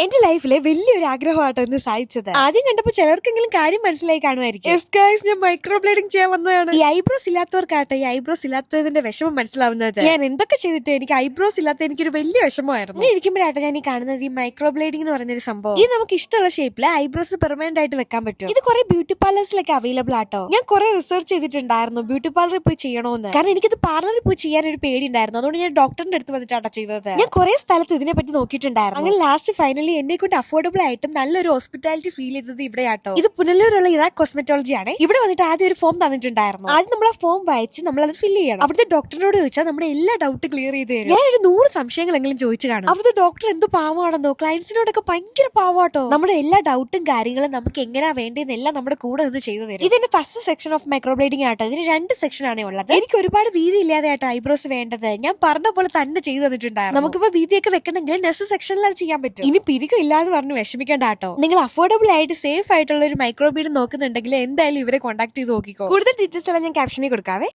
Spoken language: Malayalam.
എന്റെ ലൈഫിലെ വലിയൊരു ആഗ്രഹമാട്ടോ ഇന്ന് സാധിച്ചത്. ആദ്യം കണ്ടപ്പോ ചിലർക്കെങ്കിലും കാര്യം മനസ്സിലായി കാണുമായിരിക്കും. ഞാൻ മൈക്രോ ബ്ലേഡിംഗ് ചെയ്യാൻ വന്നതാണ്. ഈ ഐബ്രോസ് ഇല്ലാത്തവർക്കാട്ടോ ഈ ഐബ്രോസ് ഇല്ലാത്തതിന്റെ വിഷമം മനസ്സിലാവുന്നത്. ഞാൻ എന്തൊക്കെ ചെയ്തിട്ട് എനിക്ക് ഐബ്രോസ് ഇല്ലാത്ത എനിക്കൊരു വലിയ വിഷമമായിരുന്നു. ഇരിക്കുമ്പോഴാട്ടോ ഞാൻ ഈ കാണുന്നത് ഈ മൈക്രോ ബ്ലേഡിംഗ് എന്ന് പറയുന്ന ഒരു സംഭവം. ഇത് നമുക്ക് ഇഷ്ടമുള്ള ഷേപ്പില് ഐബ്രോസ് പെർമനന്റ് ആയിട്ട് വെക്കാൻ പറ്റും. ഇത് കുറെ ബ്യൂട്ടി പാർലേഴ്സിലൊക്കെ അവൈലബിൾ ആട്ടോ. ഞാൻ കുറെ റിസർച്ച് ചെയ്തിട്ടുണ്ടായിരുന്നു ബ്യൂട്ടി പാർലറിൽ പോയി ചെയ്യണമെന്ന്. കാരണം എനിക്കത് പാർലറിൽ പോയി ചെയ്യാൻ ഒരു പേടി ഉണ്ടായിരുന്നു. അതുകൊണ്ട് ഞാൻ ഡോക്ടറിന്റെ അടുത്ത് വന്നിട്ടാട്ടോ ചെയ്തത്. ഞാൻ കുറെ സ്ഥലത്ത് ഇതിനെ പറ്റി നോക്കിയിട്ടുണ്ടായിരുന്നു. അങ്ങനെ ലാസ്റ്റ് ഫൈനലി എന്നെ കൊണ്ട് അഫോർഡബിൾ ആയിട്ടും നല്ലൊരു ഹോസ്പിറ്റാലിറ്റി ഫീൽ ചെയ്തത് ഇവിടെയാട്ടോ. ഇത് പുനലൂരുള്ള ഇറാഖ് കോസ്മെറ്റോളജി ആണ്. ഇവിടെ വന്നിട്ട് ആദ്യം ഒരു ഫോം തന്നിട്ടുണ്ടായിരുന്നു. ആദ്യം നമ്മൾ ആ ഫോം വായിച്ച് നമ്മൾ അത് ഫില്ല് ചെയ്യണം. അവിടുത്തെ ഡോക്ടറിനോട് ചോദിച്ചാൽ നമ്മുടെ എല്ലാ ഡൗട്ട് ക്ലിയർ ചെയ്ത് തരും. ഞാനൊരു 100 സംശയങ്ങളെങ്കിലും ചോദിച്ചു കാണും. അവിടുത്തെ ഡോക്ടർ എന്ത് പാവമാണെന്നോ, ക്ലയൻസിനോടൊക്കെ ഭയങ്കര പാവാട്ടോ. നമ്മുടെ എല്ലാ ഡൗട്ടും കാര്യങ്ങളും നമുക്ക് എങ്ങനെയാ വേണ്ടതെന്നെല്ലാം നമ്മുടെ കൂടെ നിന്ന് ചെയ്തു തരും. ഇതിന്റെ ഫസ്റ്റ് സെക്ഷൻ ഓഫ് മൈക്രോബ്ലേഡിംഗ് ആട്ടോ. ഇതിന് 2 സെക്ഷൻ ആണ് ഉള്ളത്. എനിക്ക് ഒരുപാട് വീതി ഇല്ലാതെ ആട്ടോ ഐബ്രോസ് വേണ്ടത്. ഞാൻ പറഞ്ഞ പോലെ തന്നെ ചെയ്തു തന്നിട്ടുണ്ടായിരുന്നു. നമുക്കിപ്പോ വീതിയൊക്കെ വെക്കണമെങ്കിൽ നെക്സ്റ്റ് സെക്ഷനിൽ അത് ചെയ്യാൻ പറ്റും. ഇനി പിരികം ഇല്ലാന്ന് പറഞ്ഞ് വിഷമിക്കേണ്ട കേട്ടോ. നിങ്ങൾ അഫോർഡബിൾ ആയിട്ട് സേഫ് ആയിട്ടുള്ള ഒരു മൈക്രോബ്ലേഡ് നോക്കുന്നുണ്ടെങ്കിൽ എന്തായാലും ഇവരെ കോൺടാക്ട് ചെയ്ത് നോക്കിക്കോ. കൂടുതൽ ഡീറ്റെയിൽസ് എല്ലാം ഞാൻ ക്യാപ്ഷനിൽ കൊടുക്കാവേ.